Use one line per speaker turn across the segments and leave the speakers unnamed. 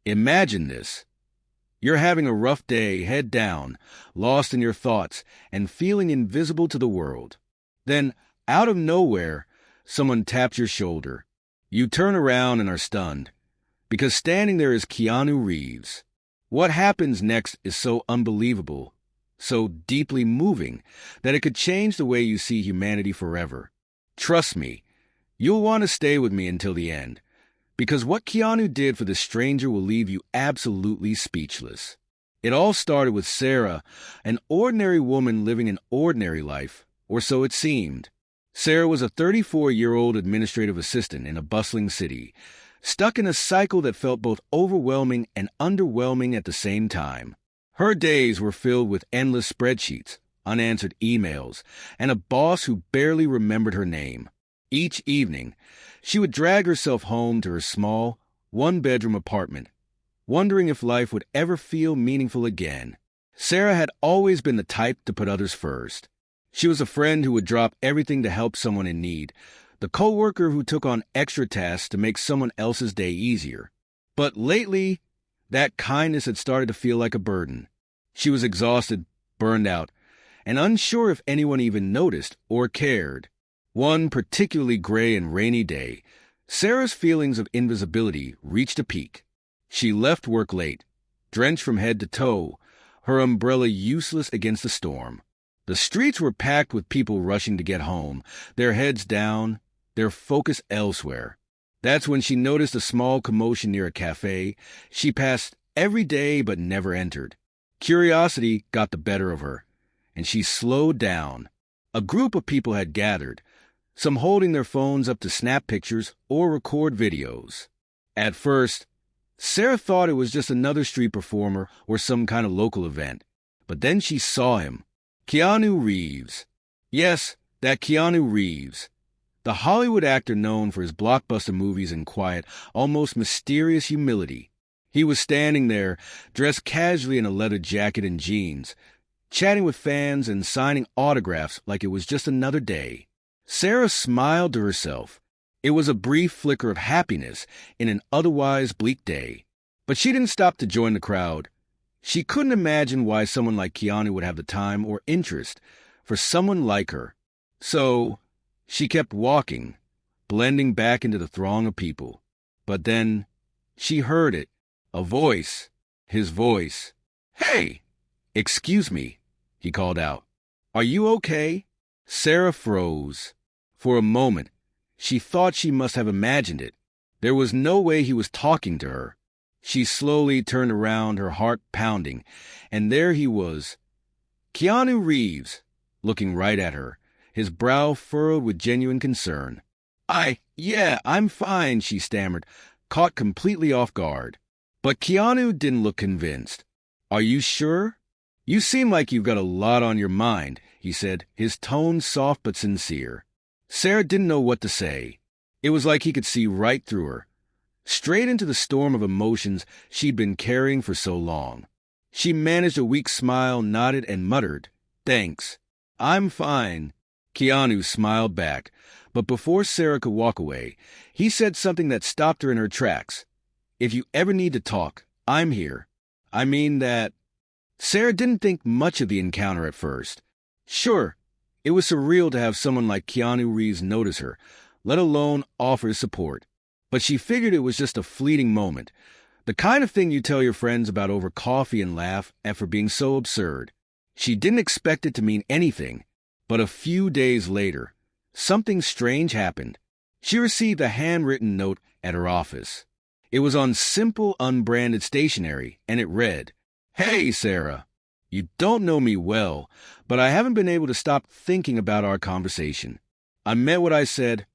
Imagine this. You're having a rough day, head down, lost in your thoughts, and feeling invisible to the world. Then, out of nowhere, someone taps your shoulder. You turn around and are stunned, because standing there is Keanu Reeves. What happens next is so unbelievable, so deeply moving, that it could change the way you see humanity forever. Trust me, you'll want to stay with me until the end, because what Keanu did for this stranger will leave you absolutely speechless. It all started with Sarah, an ordinary woman living an ordinary life, or so it seemed. Sarah was a 34-year-old administrative assistant in a bustling city, stuck in a cycle that felt both overwhelming and underwhelming at the same time. Her days were filled with endless spreadsheets, unanswered emails, and a boss who barely remembered her name. Each evening, she would drag herself home to her small, one-bedroom apartment, wondering if life would ever feel meaningful again. Sarah had always been the type to put others first. She was a friend who would drop everything to help someone in need, the coworker who took on extra tasks to make someone else's day easier. But lately, that kindness had started to feel like a burden. She was exhausted, burned out, and unsure if anyone even noticed or cared. One particularly gray and rainy day, Sarah's feelings of invisibility reached a peak. She left work late, drenched from head to toe, her umbrella useless against the storm. The streets were packed with people rushing to get home, their heads down, their focus elsewhere. That's when she noticed a small commotion near a cafe she passed every day but never entered. Curiosity got the better of her, and she slowed down. A group of people had gathered, some holding their phones up to snap pictures or record videos. At first, Sarah thought it was just another street performer or some kind of local event, but then she saw him. Keanu Reeves. Yes, that Keanu Reeves. The Hollywood actor known for his blockbuster movies and quiet, almost mysterious humility. He was standing there, dressed casually in a leather jacket and jeans, chatting with fans and signing autographs like it was just another day. Sarah smiled to herself. It was a brief flicker of happiness in an otherwise bleak day. But she didn't stop to join the crowd. She couldn't imagine why someone like Keanu would have the time or interest for someone like her. So she kept walking, blending back into the throng of people. But then she heard it, a voice, his voice. "Hey!" "Excuse me," he called out. "Are you okay?" Sarah froze. For a moment, she thought she must have imagined it. There was no way he was talking to her. She slowly turned around, her heart pounding, and there he was, Keanu Reeves, looking right at her, his brow furrowed with genuine concern. Yeah, I'm fine," she stammered, caught completely off guard. But Keanu didn't look convinced. "Are you sure? You seem like you've got a lot on your mind," he said, his tone soft but sincere. Sarah didn't know what to say. It was like he could see right through her, straight into the storm of emotions she'd been carrying for so long. She managed a weak smile, nodded, and muttered, "Thanks. I'm fine." Keanu smiled back, but before Sarah could walk away, he said something that stopped her in her tracks. "If you ever need to talk, I'm here. I mean that." Sarah didn't think much of the encounter at first. Sure, it was surreal to have someone like Keanu Reeves notice her, let alone offer support. But she figured it was just a fleeting moment, the kind of thing you tell your friends about over coffee and laugh at for being so absurd. She didn't expect it to mean anything, but a few days later, something strange happened. She received a handwritten note at her office. It was on simple, unbranded stationery, and it read, "Hey, Sarah. You don't know me well, but I haven't been able to stop thinking about our conversation. I meant what I said.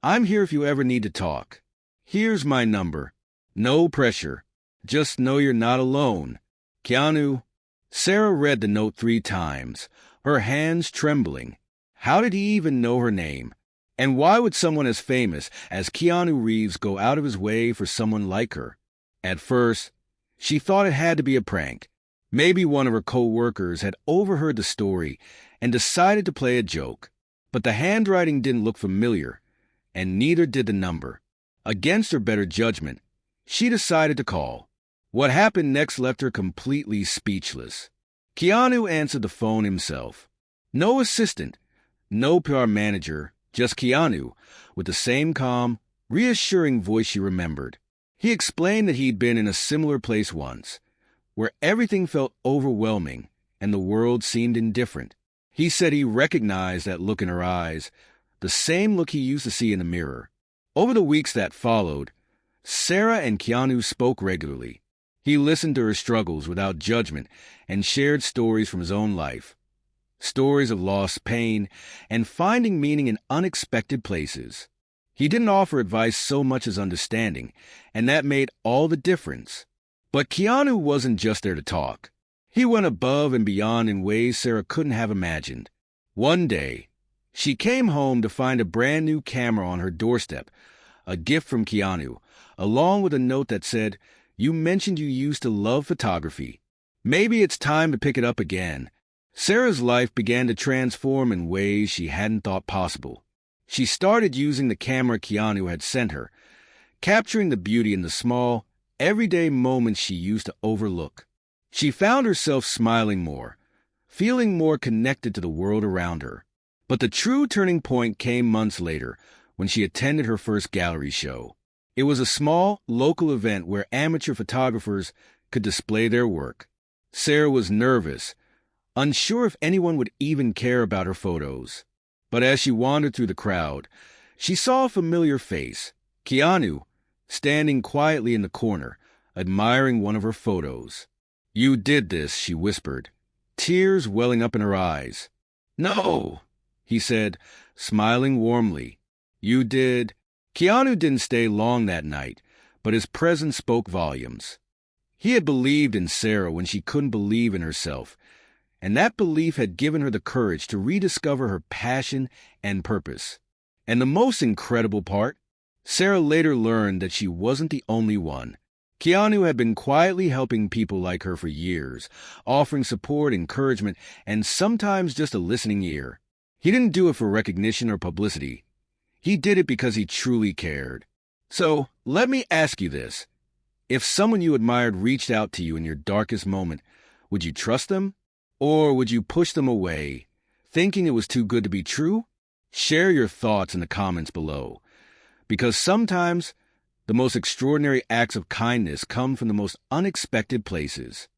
I'm here if you ever need to talk. Here's my number. No pressure. Just know you're not alone. Keanu." Sarah read the note 3 times, her hands trembling. How did he even know her name? And why would someone as famous as Keanu Reeves go out of his way for someone like her? At first, she thought it had to be a prank. Maybe one of her co-workers had overheard the story and decided to play a joke. But the handwriting didn't look familiar, and neither did the number. Against her better judgment, she decided to call. What happened next left her completely speechless. Keanu answered the phone himself. No assistant, no PR manager, just Keanu, with the same calm, reassuring voice she remembered. He explained that he'd been in a similar place once, where everything felt overwhelming and the world seemed indifferent. He said he recognized that look in her eyes, the same look he used to see in the mirror. Over the weeks that followed, Sarah and Keanu spoke regularly. He listened to her struggles without judgment and shared stories from his own life. Stories of loss, pain, and finding meaning in unexpected places. He didn't offer advice so much as understanding, and that made all the difference. But Keanu wasn't just there to talk. He went above and beyond in ways Sarah couldn't have imagined. One day, she came home to find a brand new camera on her doorstep, a gift from Keanu, along with a note that said, "You mentioned you used to love photography. Maybe it's time to pick it up again." Sarah's life began to transform in ways she hadn't thought possible. She started using the camera Keanu had sent her, capturing the beauty in the small, everyday moments she used to overlook. She found herself smiling more, feeling more connected to the world around her. But the true turning point came months later, when she attended her first gallery show. It was a small, local event where amateur photographers could display their work. Sarah was nervous, unsure if anyone would even care about her photos. But as she wandered through the crowd, she saw a familiar face, Keanu, standing quietly in the corner, admiring one of her photos. "You did this," she whispered, tears welling up in her eyes. "No," he said, smiling warmly. "You did." Keanu didn't stay long that night, but his presence spoke volumes. He had believed in Sarah when she couldn't believe in herself, and that belief had given her the courage to rediscover her passion and purpose. And the most incredible part, Sarah later learned that she wasn't the only one. Keanu had been quietly helping people like her for years, offering support, encouragement, and sometimes just a listening ear. He didn't do it for recognition or publicity. He did it because he truly cared. So, let me ask you this. If someone you admired reached out to you in your darkest moment, would you trust them? Or would you push them away, thinking it was too good to be true? Share your thoughts in the comments below, because sometimes the most extraordinary acts of kindness come from the most unexpected places.